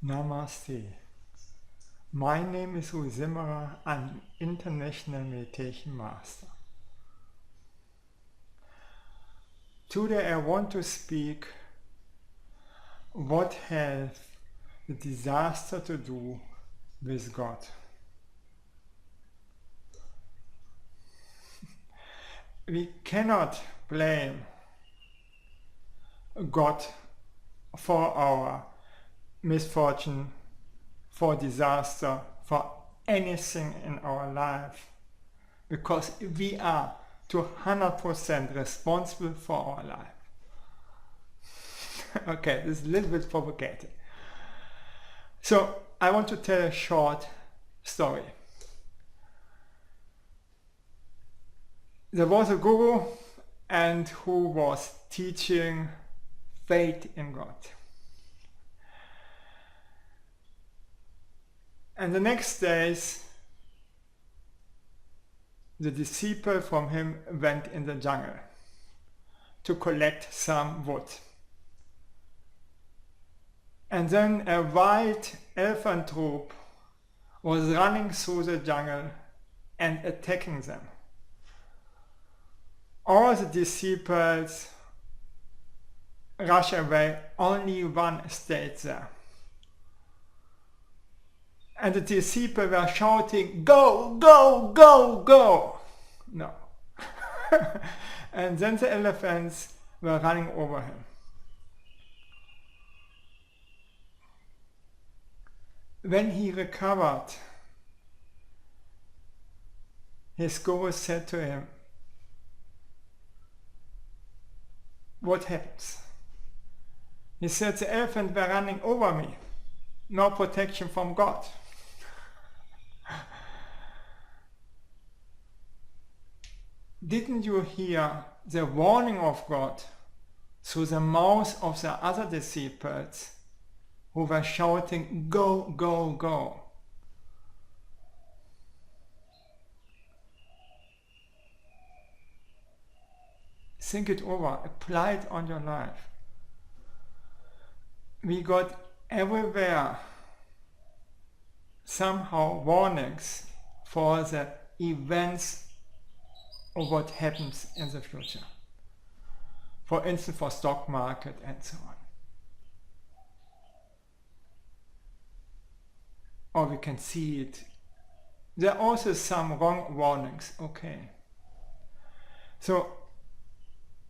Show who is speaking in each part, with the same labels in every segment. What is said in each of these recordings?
Speaker 1: Namaste. My name is Uli Zimmerer. I'm an international meditation master. Today I want to speak what has the disaster to do with God. We cannot blame God for our misfortune, for disaster, for anything in our life, because we are 200% responsible for our life. Okay, this is a little bit provocative. So I want to tell a short story. There was a guru and who was teaching faith in God. And the next days, the disciple from him went in the jungle to collect some wood. And then a wild elephant troop was running through the jungle and attacking them. All the disciples rushed away, only one stayed there. And the disciples were shouting, "Go, go, go, go!" No. And then the elephants were running over him. When he recovered, his guru said to him, "What happens?" He said, "The elephants were running over me. No protection from God." Didn't you hear the warning of God through the mouth of the other disciples who were shouting, "Go, go, go"? Think it over, apply it on your life. We got everywhere somehow warnings for the events of what happens in the future. For instance, for stock market and so on. Or we can see it. There are also some wrong warnings, okay. So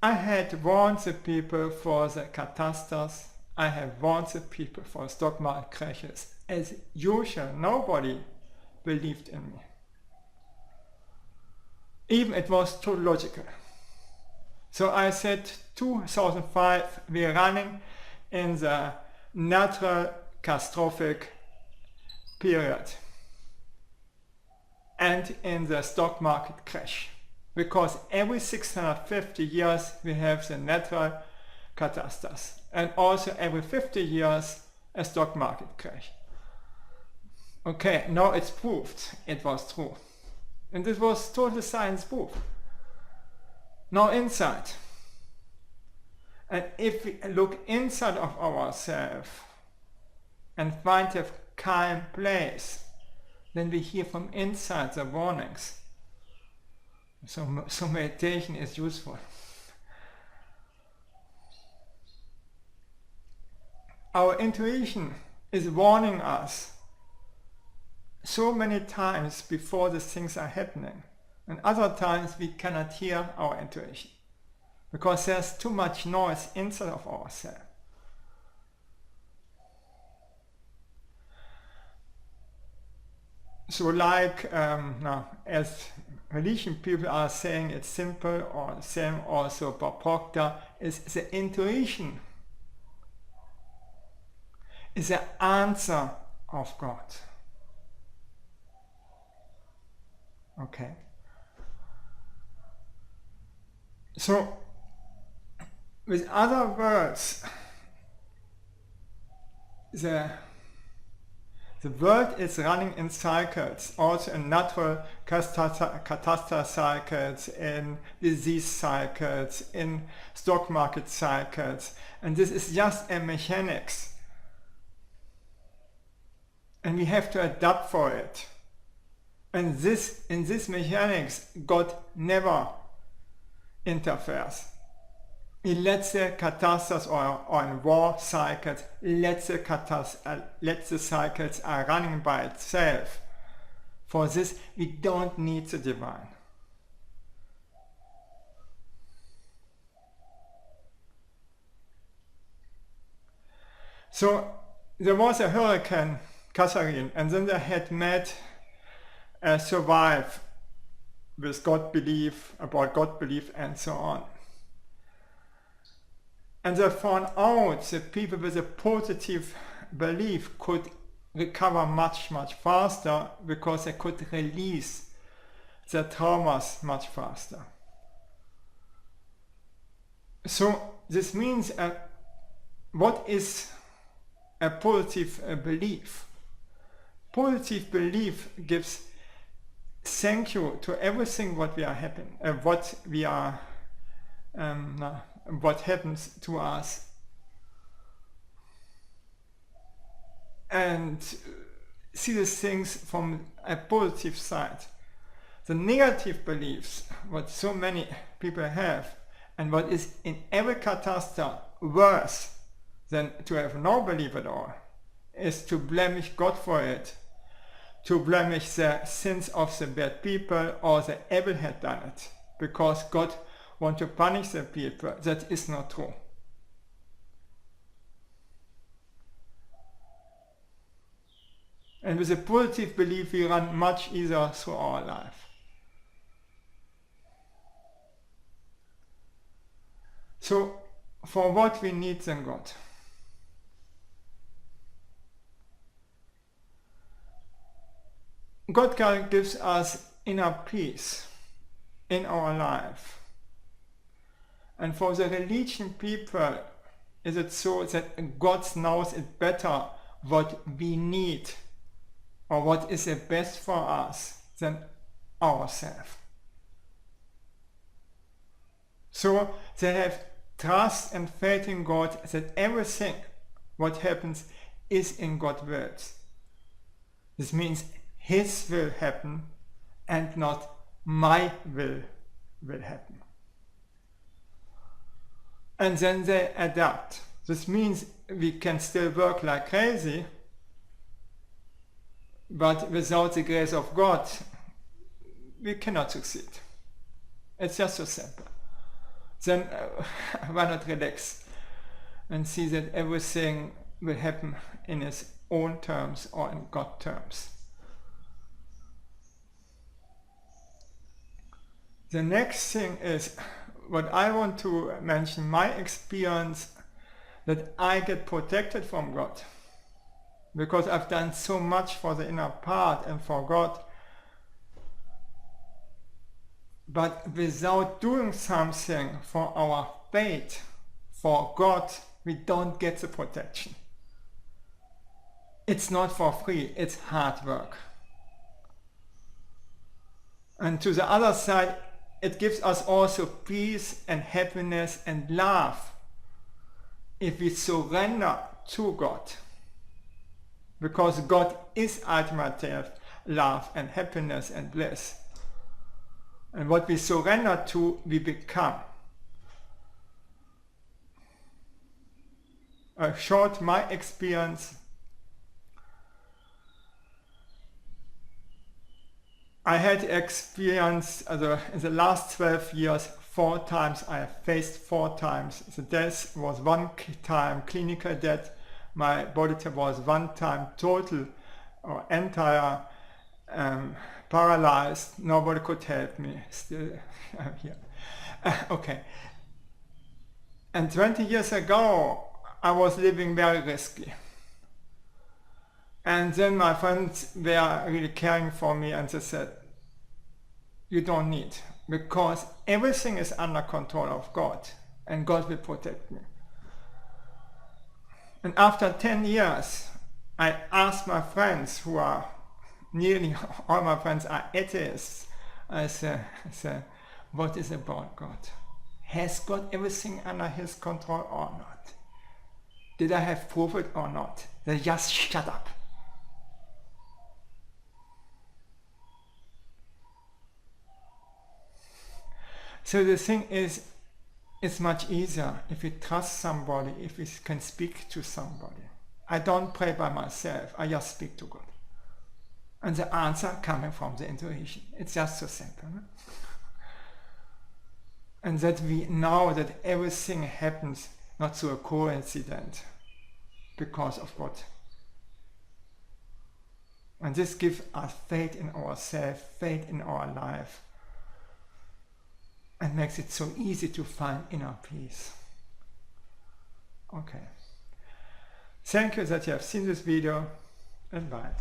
Speaker 1: I had warned the people for the catastrophes. I have warned the people for stock market crashes. As usual, nobody believed in me. Even it was too logical. So I said 2005 we are running in the natural catastrophic period and in the stock market crash. Because every 650 years we have the natural catastrophes and also every 50 years a stock market crash. Okay, now it's proved it was true. And this was total science proof. Now inside. And if we look inside of ourselves and find a calm place, then we hear from inside the warnings. So meditation is useful. Our intuition is warning us so many times before the things are happening, and other times we cannot hear our intuition because there's too much noise inside of ourselves. So like as religion people are saying it's simple, or same also Bob Proctor, is the intuition is the answer of God. Okay. So, with other words, the world is running in cycles, also in natural catastrophe cycles, in disease cycles, in stock market cycles, and this is just a mechanics. And we have to adapt for it. And in this mechanics, God never interferes. He lets the catastrophes or in war cycles, let the cycles are running by itself. For this, we don't need the divine. So there was a hurricane, Catherine, and then they had met survive with God belief, about God belief and so on. And they found out that people with a positive belief could recover much, much faster because they could release their traumas much faster. So this means what is a positive belief? Positive belief gives thank you to everything what we are happening, what happens to us, and see these things from a positive side. The negative beliefs, what so many people have, and what is in every catastrophe worse than to have no belief at all, is to blemish God for it, to blemish the sins of the bad people or the evil had done it, because God wants to punish the people. That is not true. And with a positive belief we run much easier through our life. So, for what we need then God? God gives us inner peace in our life. And for the religion people, is it so that God knows it better what we need or what is the best for us than ourselves. So they have trust and faith in God that everything what happens is in God's will. This means His will happen and not my will happen. And then they adapt. This means we can still work like crazy, but without the grace of God, we cannot succeed. It's just so simple. Then why not relax and see that everything will happen in His own terms or in God's terms. The next thing is what I want to mention, my experience that I get protected from God. Because I've done so much for the inner part and for God. But without doing something for our faith, for God, we don't get the protection. It's not for free, it's hard work. And to the other side, it gives us also peace and happiness and love if we surrender to God. Because God is ultimate love and happiness and bliss. And what we surrender to, we become. A short, my experience, I had experience in the last 12 years, 4 times I have faced 4 times. The death was 1 time clinical death. My body was 1 time total or entire paralyzed. Nobody could help me. Still I'm here. Okay. And 20 years ago, I was living very risky. And then my friends were really caring for me and they said, you don't need, because everything is under control of God and God will protect me. And after 10 years, I asked my friends, who are nearly all my friends are atheists, I said, what is about God? Has God everything under His control or not? Did I have proof it or not? They just shut up. So the thing is, it's much easier if we trust somebody, if we can speak to somebody. I don't pray by myself, I just speak to God. And the answer coming from the intuition. It's just so simple. No? And that we know that everything happens not through a coincidence, because of God. And this gives us faith in ourselves, faith in our life, and makes it so easy to find inner peace. Okay. Thank you that you have seen this video, and bye.